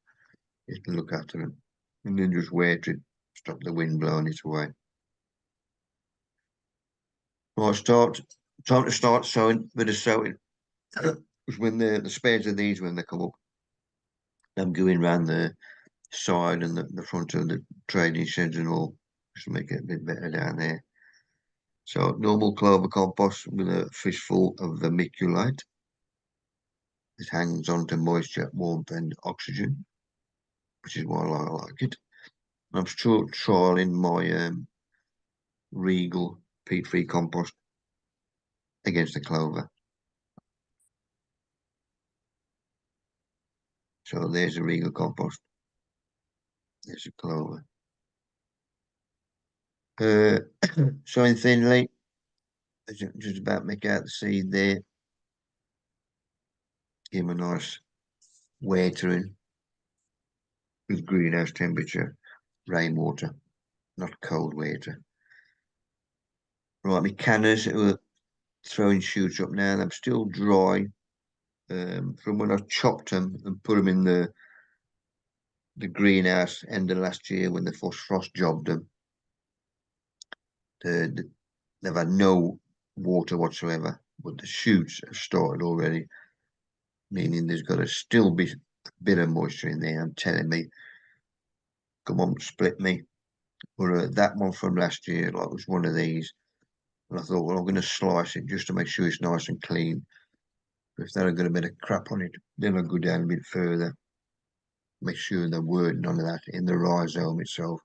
you can look after them, and then just wait it, stop the wind blowing it away. Right, time to start sowing. Bit of sowing. Because when the spades of these, when they come up, I'm going around the side and the front of the trading sheds and all, just to make it a bit better down there. So normal clover compost with a fistful of vermiculite. It hangs on to moisture, warmth and oxygen, which is why I like it. I'm still trialing my Regal peat-free compost against the clover. So there's a Regal compost. There's a clover. Sowing thinly. Just about make out the seed there. Give them a nice watering with greenhouse temperature, rainwater, not cold water. Right, my cannas are throwing shoots up now. They're still dry from when I chopped them and put them in the greenhouse end of last year when the first frost jobbed them. They've had no water whatsoever, but the shoots have started already, meaning there's got to still be a bit of moisture in there. I'm telling me, come on, split me. But that one from last year, like, was one of these. And I thought, well, I'm going to slice it just to make sure it's nice and clean. But if that had got a bit of crap on it, then I'll go down a bit further. Make sure there weren't none of that in the rhizome itself.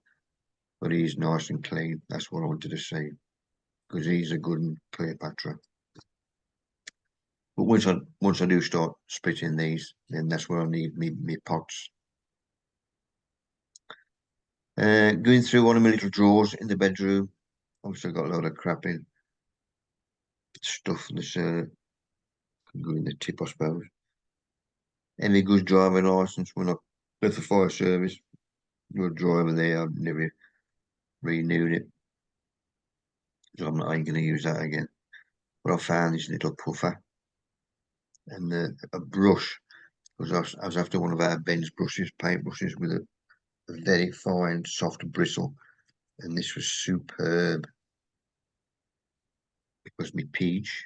But he's nice and clean. That's what I wanted to see. Because he's a good one, Cleopatra. But once I do start splitting these, then that's where I need me pots. Going through one of my little drawers in the bedroom. Obviously, I've got a lot of crap in. Stuff that's can go in the tip, I suppose. Any good driving license when I left the fire service. Your driver there, I've never renewed it. So I ain't going to use that again. But I found this little puffer and a brush. Because I was after one of our Ben's brushes, paint brushes with a very fine, soft bristle. And this was superb. It was me peach.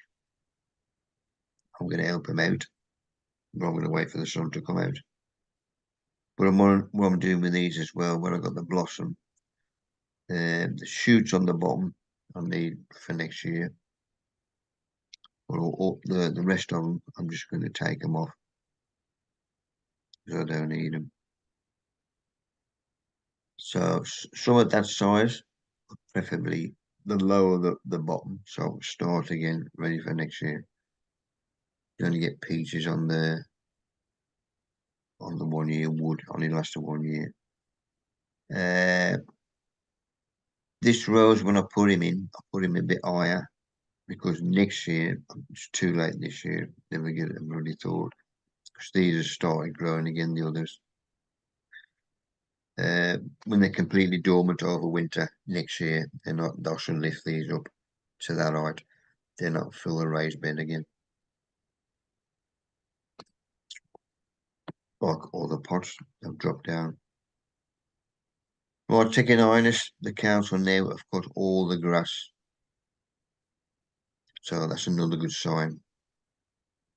I'm going to help him out But I'm going to wait for the sun to come out. But what I'm doing with these as well, when I got the blossom, the shoots on the bottom I need for next year. But all the rest of them, I'm just going to take them off because I don't need them. So some of that size, preferably the lower the bottom, so I'll start again, ready for next year. You only get peaches on the 1 year wood, only lasts 1 year. This rose, when I put him in, I put him a bit higher because next year, it's too late this year, never get it bloody thought, because these have started growing again, the others. When they're completely dormant over winter next year, I should lift these up to that height. They're not fill the raised bed again. Like all the pots have dropped down. Right, checking Ines, the council now have cut all the grass. So that's another good sign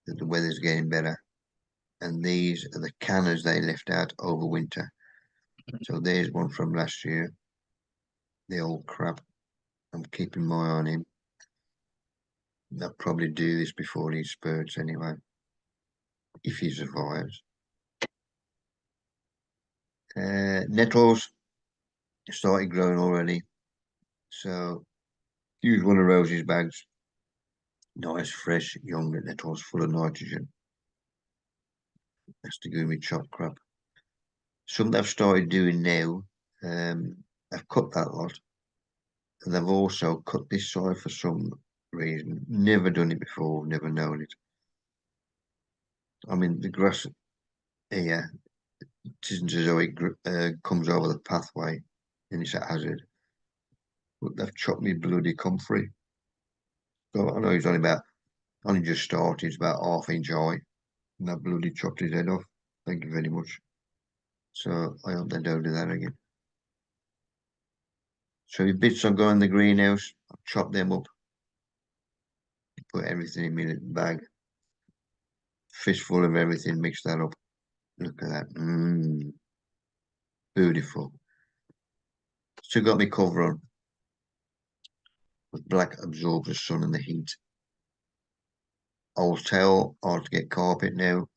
that the weather's getting better. And these are the cannas they left out over winter. So there's one from last year. The old crap. I'm keeping my eye on him. They'll probably do this before he spurts anyway, if he survives. Nettles started growing already. So use one of Rosie's bags. Nice, fresh, young nettles full of nitrogen. That's to go with chopped crap. Some that I've started doing now, I've cut that lot. And they've also cut this side for some reason. Never done it before, never known it. I mean, the grass here, it isn't as though it comes over the pathway and it's a hazard. But they've chopped me bloody comfrey. So I know he's only just started, it's about 1/2 inch high. And that bloody chopped his head off. Thank you very much. So I hope they don't do that again. So the bits I got in the greenhouse, I'll chop them up. Put everything in my bag. Fistful of everything, mix that up. Look at that. Beautiful. Still got my cover on. But black absorbs the sun and the heat. I'll tell how to get carpet now.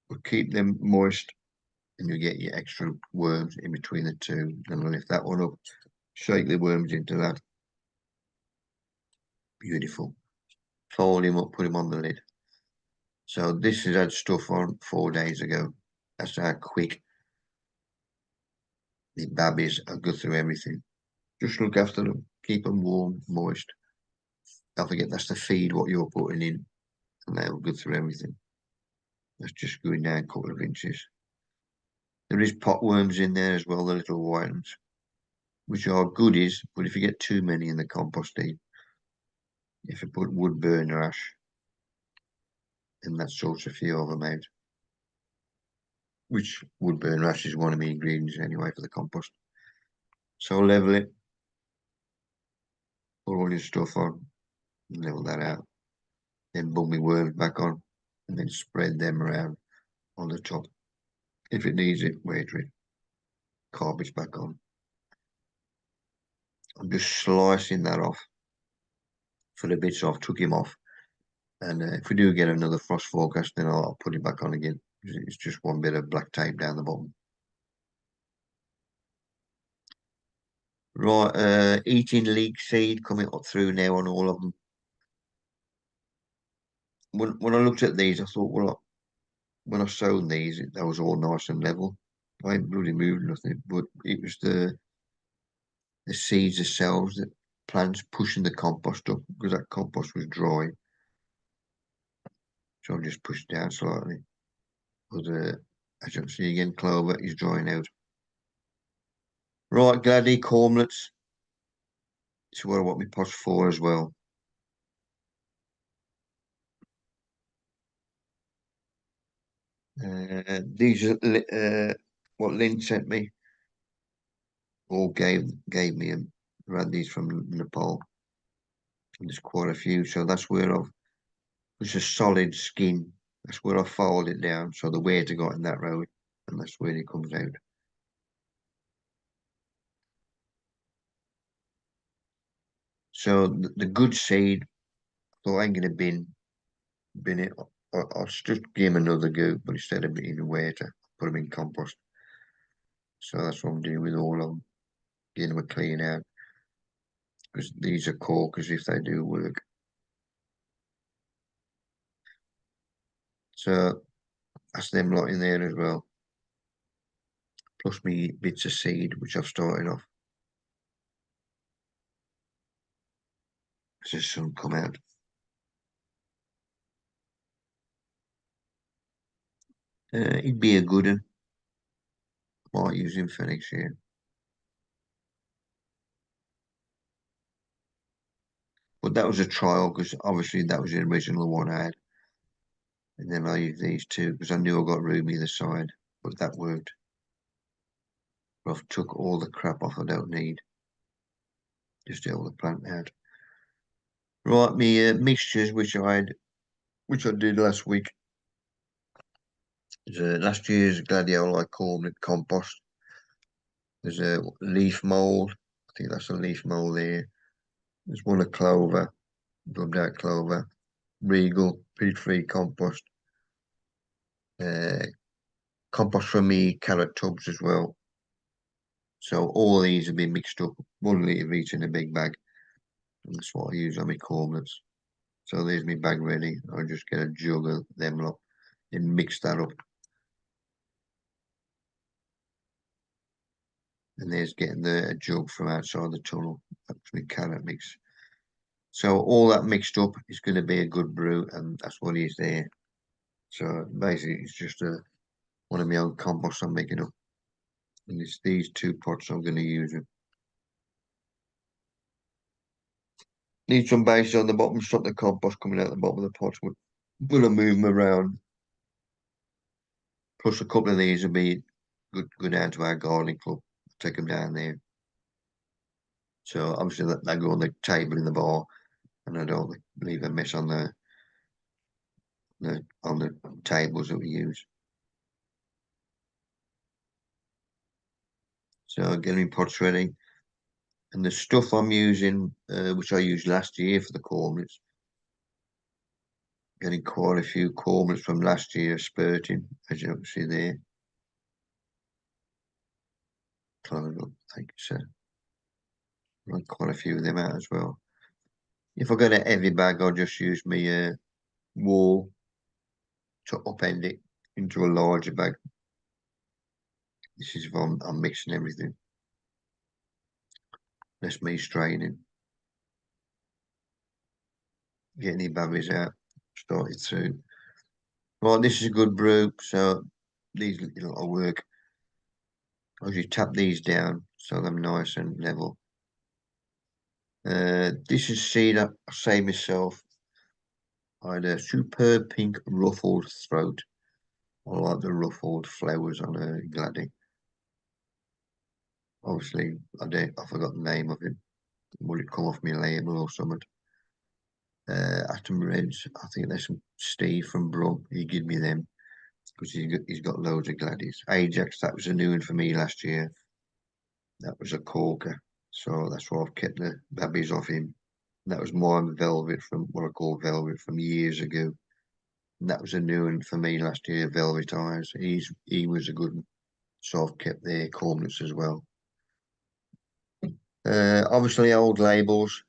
But keep them moist and you get your extra worms in between the two. And I'll lift that one up. Shake the worms into that. Beautiful. Fold him up, put him on the lid. So this has had stuff on 4 days ago. That's how quick the babbies will go through everything. Just look after them. Keep them warm, moist. Don't forget that's the feed what you're putting in. And they'll go through everything. That's just going down a couple of inches. There is pot worms in there as well, the little white ones, which are goodies, but if you get too many in the compost heap, if you put wood burner ash, then that sorts a few of them out. Which wood burner ash is one of my ingredients anyway for the compost. So level it, put all your stuff on, level that out, then bung my worms back on, and then spread them around on the top. If it needs it, wait for it. Carpet's back on. I'm just slicing that off for the bits I've took him off. And if we do get another frost forecast, then I'll put it back on again. It's just one bit of black tape down the bottom. Right, eating leek seed coming up through now on all of them. When I looked at these, I thought, well, when I sowed these, that was all nice and level. I ain't bloody moved nothing, but it was the seeds themselves, that plants pushing the compost up because that compost was dry. So I've just pushed it down slightly. But as you can see again, clover is drying out. Right, gladi cormlets. It's what I want my pots for as well. These are what Lynn sent me, or gave me them. I had these from Nepal. And there's quite a few, so that's where I've. It's a solid skin That's where I fold it down. So the weight I got in that road, and that's where it comes out. So the good seed, so I ain't gonna bin it. I'll just give him another go, but instead of being in water, put them in compost. So that's what I'm doing with all of them, getting them a clean out. Because these are corkers if they do work. So that's them lot in there as well. Plus me bits of seed, which I've started off. As the sun come out. He'd be a good one. Might use him for next year. But that was a trial because obviously that was the original one I had. And then I used these two because I knew I got room either side, but that worked. But I've took all the crap off I don't need. Just all the plant out. Right, me mixtures which I did last week. Last year's gladioli corn compost. There's a leaf mold. I think that's a leaf mold there. There's one of clover, rubbed out clover, regal, peat-free compost. Compost from me carrot tubs as well. So all these have been mixed up, 1 litre of each in a big bag. And that's what I use on my cornlets. So there's my bag ready. I'll just get a jug of them lot and mix that up. And there's getting a jug from outside the tunnel. That's my carrot mix. So all that mixed up is going to be a good brew, and that's what is there. So basically, it's just one of my own compost I'm making up. And it's these 2 pots I'm going to use them. Need some base on the bottom, stop the compost coming out the bottom of the pots. We'll move them around. Plus a couple of these will be go down to our gardening club. Take them down there. So obviously they go on the table in the bar, and I don't leave a mess on the tables that we use. So getting pots ready. And the stuff I'm using, which I used last year for the cormlets, getting quite a few cormlets from last year spurting, as you can see there. Close up, thank you, sir. Run quite a few of them out as well. If I get a heavy bag, I'll just use my wall to upend it into a larger bag. This is if I'm mixing everything. That's me straining. Getting the babbies out, started through. Right, this is a good brew, so these will work. I'll just tap these down so they're nice and level. This is seed I saved myself. I had a superb pink ruffled throat. I like the ruffled flowers on a gladi. Obviously, I forgot the name of it. Would it come off my label or something? Atom Reds, I think there's some Steve from Brum. He gave me them because he's got loads of gladdies. Ajax, that was a new one for me last year. That was a corker, so that's why I've kept the babbies off him. That was my velvet from what I call velvet from years ago. And that was a new one for me last year, Velvet Eyes. He was a good one, so I've kept their cornets as well. Obviously old labels.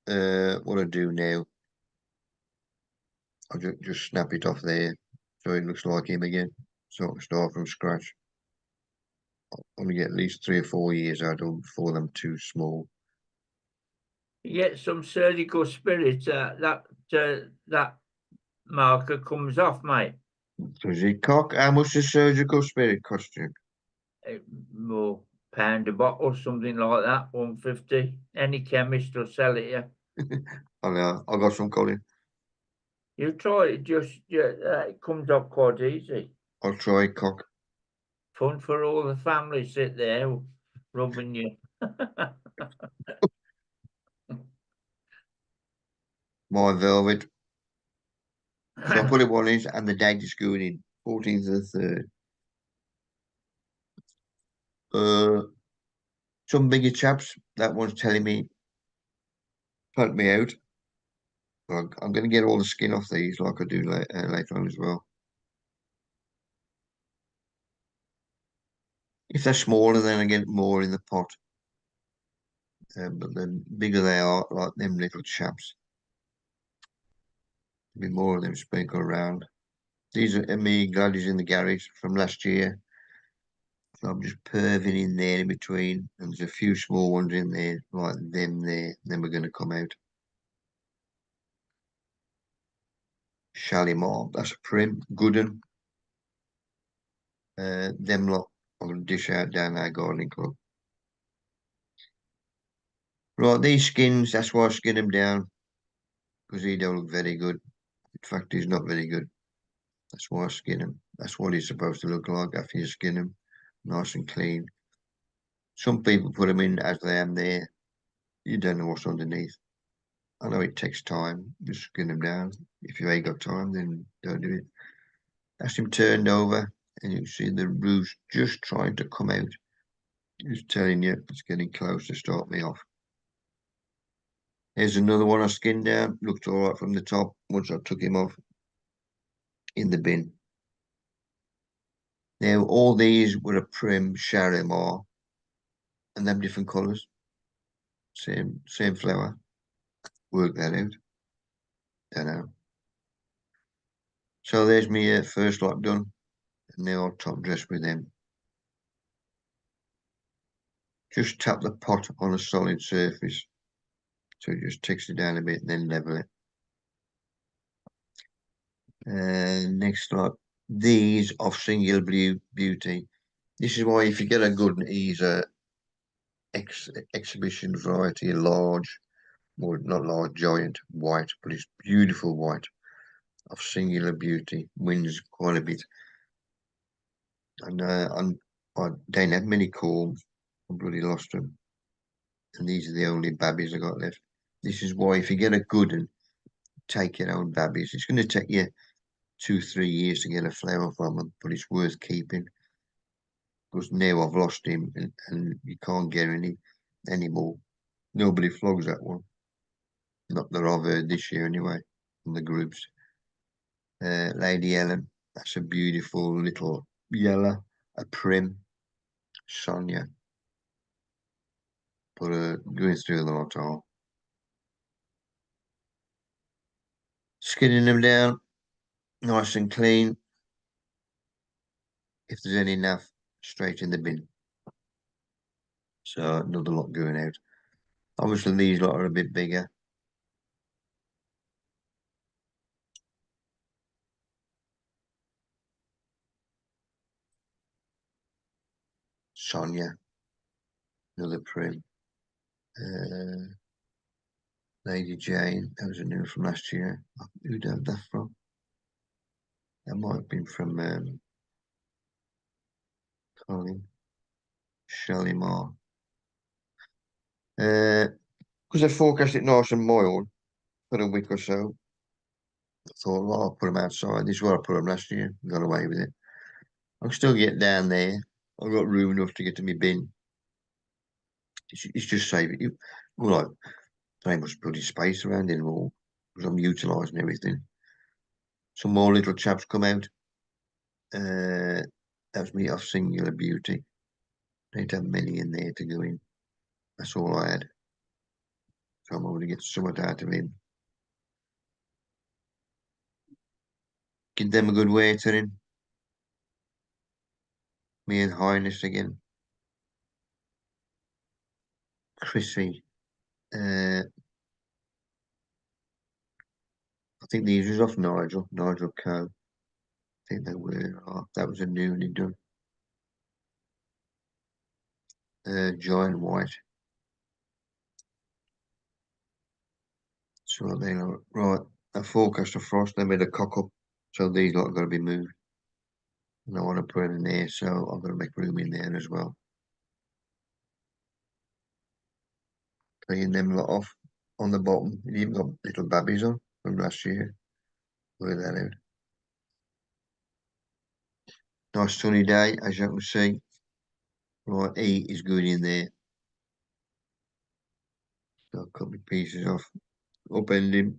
What I do now, I just snap it off there so it looks like him again. So I can start from scratch. I want to get at least 3 or 4 years out of them before them too small. You get some surgical spirit, that marker comes off, mate. Does it cock? How much does surgical spirit cost you? More £1 a bottle, something like that, 150. Any chemist will sell it you. I know, I got some, Colin. You try it, it comes off quite easy. I'll try cock. Fun for all the family, sit there rubbing you. My velvet. So I put it one in, and the date is going in 14th of the 3rd. Some bigger chaps. That one's telling me, help me out. I'm going to get all the skin off these, like I do later on as well. If they're smaller, then I get more in the pot. But the bigger they are, like them little chaps, there'll be more of them sprinkled around. These are me gladios in the garage from last year. So I'm just perving in there in between, and there's a few small ones in there, like them there. Then we're going to come out. Shalimar, that's a prim, good one. Them lot I'm going to dish out down our gardening club. Right, these skins, that's why I skin them down, because he don't look very good. In fact, he's not very good. That's why I skin him. That's what he's supposed to look like after you skin him, nice and clean. Some people put them in as they am there. You don't know what's underneath. I know it takes time. Just skin them down. If you ain't got time, then don't do it. That's him turned over, and you can see the root's just trying to come out. Just telling you, it's getting close to start me off. Here's another one I skinned down. Looked all right from the top once I took him off in the bin. Now, all these were a prim Shalimar, and them different colours. Same flower. Work that out. Don't know. So there's me first lot done, and now I'll top dress with them. Just tap the pot on a solid surface, so it just takes it down a bit, and then level it. Next lot, these of singular beauty. This is why if you get a good he's a exhibition variety, large, well not large, giant white, but it's beautiful white of singular beauty. Wins quite a bit, and I don't have many corms. I bloody lost them, and these are the only babbies I got left. This is why if you get a good one, take your own babbies. It's going to take you 2-3 years to get a flower from them, but it's worth keeping. Because now I've lost him, and you can't get any anymore. Nobody flogs that one. Not that I've heard this year anyway, from the groups. Lady Ellen, that's a beautiful little yellow, a prim. Sonia. But going through the lot all. Skinning them down, nice and clean. If there's any naff, straight in the bin. So another lot going out. Obviously these lot are a bit bigger. Sonia, another prim. Lady Jane, that was a new from last year. Who'd have that from? That might have been from Colin. Shalimar. Because I forecast it nice and mild for a week or so. I thought, well, I'll put them outside. This is where I put them last year. Got away with it. I can still get down there. I've got room enough to get to my bin. It's just saving you. Well, there ain't much bloody space around anymore because I'm utilising everything. Some more little chaps come out. That's me off singular beauty. Don't have many in there to go in. That's all I had. So I'm going to get somewhat out of him. Give them a good watering. Me and Highness again. Chrissy. I think these was off Nigel Co. I think they were. Oh, that was a newly done. Giant white. So they are right. A forecast of frost. They made a cock up, so these lot got to be moved. And I want to put it in there, so I've got to make room in there as well. Clean them lot off on the bottom. You even got little babbies on from last year. Work that out. Nice sunny day, as you can see. Right, heat is good in there. Got a couple of pieces off. Upending,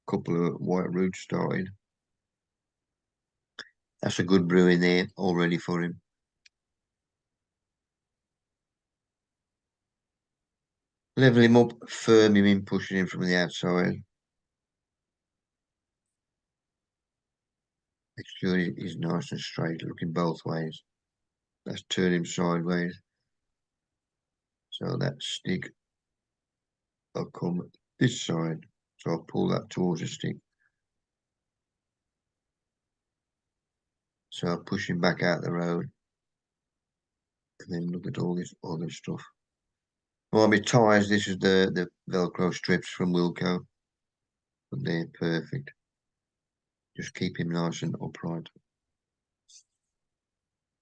couple of white roots started. That's a good brew in there, all ready for him. Level him up, firm him in, pushing him from the outside. Make sure he's nice and straight, looking both ways. Let's turn him sideways. So that stick will come this side. So I'll pull that towards the stick. So I'll push him back out the road. And then look at all this other stuff. Well, my tyres, this is the Velcro strips from Wilco. But they're perfect. Just keep him nice and upright.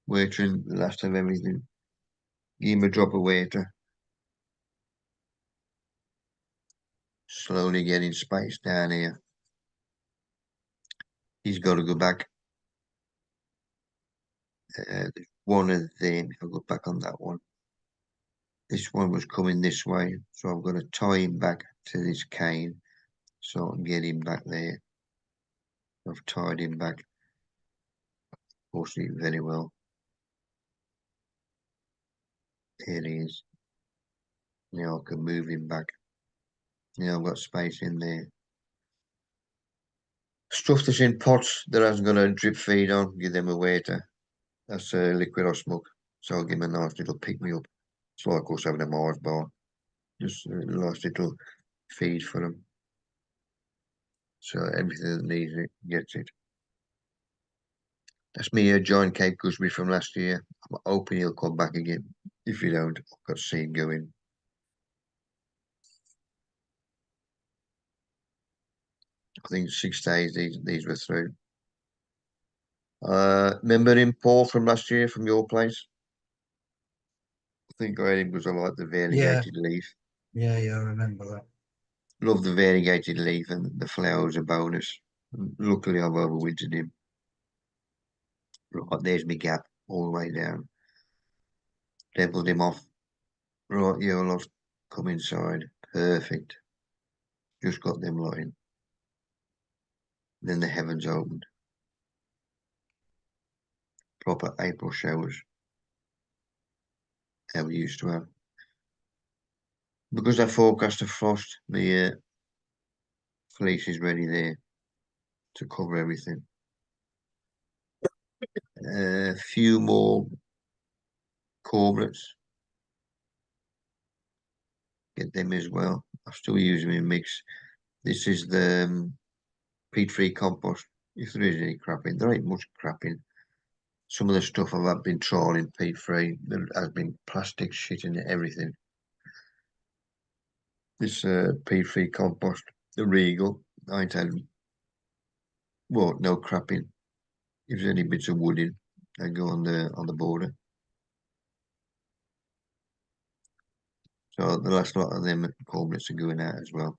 Watering, the last of everything. Give him a drop of water. Slowly getting space down here. He's got to go back. There's one of them. I'll go back on that one. This one was coming this way, so I've got to tie him back to this cane so I can get him back there. I've tied him back, fortunately, very well. Here he is. Now I can move him back. Now I've got space in there. Stuff that's in pots that hasn't got a drip feed on, give them a waiter. That's liquid osmoc. So I'll give him a nice little pick me up. It's like us having a Mars bar. Just a nice little feed for them. So everything that needs it gets it. That's me, giant Cape gooseberry from last year. I'm hoping he'll come back again. If you don't, I've got to see him going. I think 6 days these were through. Remember him, Paul, from last year from your place? I think I had him because I like the variegated leaf. Yeah, I remember that. Love the variegated leaf, and the flowers are bonus. Luckily, I've overwintered him. Right, there's my gap all the way down. Leveled him off. Right, you'll come inside. Perfect. Just got them lying. Then the heavens opened. Proper April showers. How we used to have. Because I forecast a frost, the fleece is ready there to cover everything. A few more corborates. Get them as well. I still use them in mix. This is the peat-free compost. If there is any crap in, there ain't much crap in. Some of the stuff I've been trawling peat-free, there has been plastic shit in everything. This peat-free compost, the Regal, I ain't had, well, no crap in. If there's any bits of wood in, they go on the border. So the last lot of them corborates are going out as well.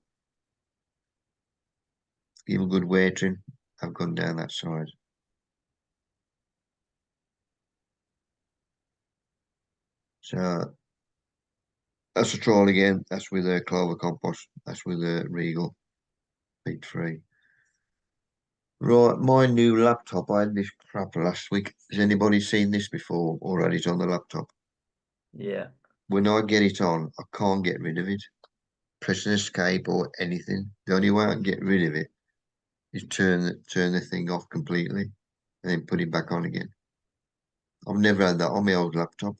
Give a good watering. I've gone down that side. So that's a trial again. That's with a clover compost. That's with a Regal peat free. Right, my new laptop. I had this crap last week. Has anybody seen this before or had it on the laptop? Yeah. When I get it on, I can't get rid of it. Pressing escape or anything. The only way I can get rid of it is turn the thing off completely and then put it back on again. I've never had that on my old laptop.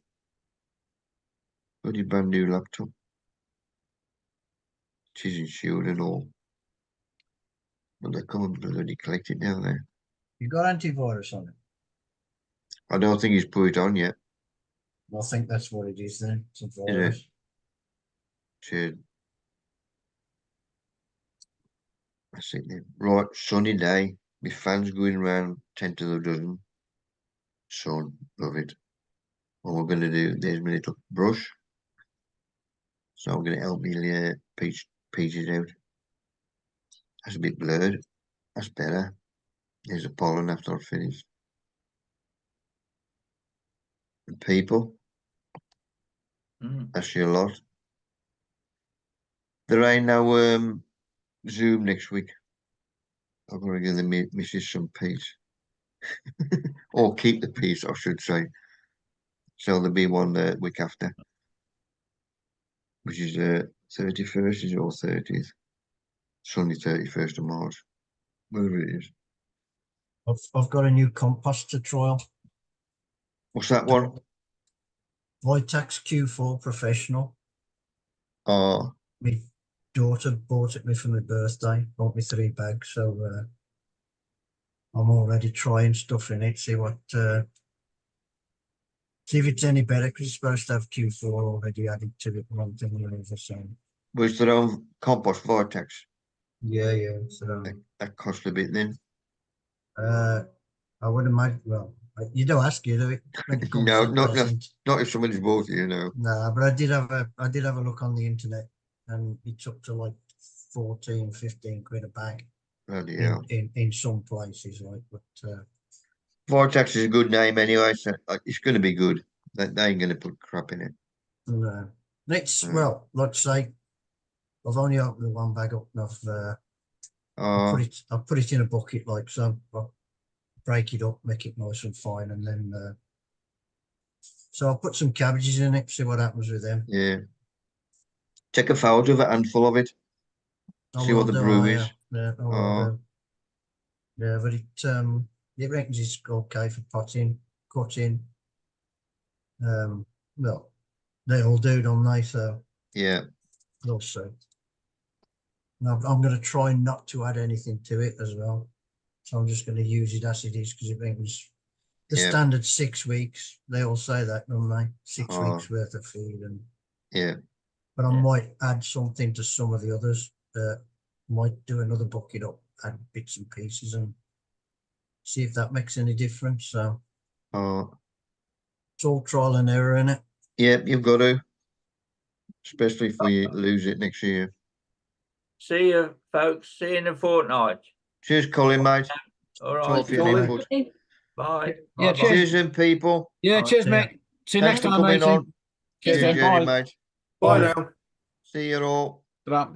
Bloody brand new laptop. It is insured and all. But they come and bloody collect it down there. You got antivirus on it? I don't think he's put it on yet. I think that's what it is then. It's a Is virus. it? Should. That's it then. Right, sunny day. My fans going around 10 to the dozen. Sun, love it. What we're going to do, there's my little brush. So I'm going to help me peaches out. That's a bit blurred. That's better. Here's a pollen after I've finished. And people, Mm. that's you a lot. There ain't no Zoom next week. I've got to give the missus some peace. Or keep the peace, I should say. So there'll be one the week after. Which is 31st, is it, or 30th? Sunday 31st of March. Wherever it is. I've got a new composter trial. What's that one? Vitex Q4 Professional. Oh, My daughter bought it me for my birthday. Bought me 3 bags, so I'm already trying stuff in it. See if it's any better, because it's supposed to have Q4 already added to it. One thing or another. So was their own compost vortex. yeah. So That cost a bit then. I would imagine. Well, you don't ask, you do it when it comes No, to not present. not if somebody's bought it, you know. No, but I did have a look on the internet, and it's up to like 14, 15 quid a bag Bloody hell. in some places, like. But Vortex is a good name anyway, so it's going to be good. They ain't going to put crap in it. no, it's Mm. well, let's say I've only opened the 1 bag up, and Oh, I'll put it in a bucket, like so. I'll break it up, make it nice and fine, and then so I'll put some cabbages in it, see what happens with them. yeah. Take a photo of a handful of it. I See will what the do, brew yeah, is. yeah, I will Oh, do. Yeah, but it reckons it's okay for potting, cutting. Well, they all do, don't they? So yeah. we'll see. Now, I'm going to try not to add anything to it as well. So I'm just going to use it as it is, because it reckons the Yeah. standard 6 weeks. They all say that, don't they? 6 Oh. weeks worth of feed, Yeah. but I Yeah. might add something to some of the others. Might do another bucket up, add bits and pieces, and see if that makes any difference. So Oh, it's all trial and error, in it. yeah, you've got to. Especially if we lose it next year. See you, folks. See you in a fortnight. Cheers, Colin, mate. All Talk right. to you Colin. next foot. Bye. Yeah, Bye-bye. cheers. Cheers, then, people. Yeah, Bye. cheers, Yeah. mate. See you Thanks next for time, coming matey. on. Cheers, Cheers, then. Jerry, Bye. mate. Bye Bye. now. See you all. Ta-ra.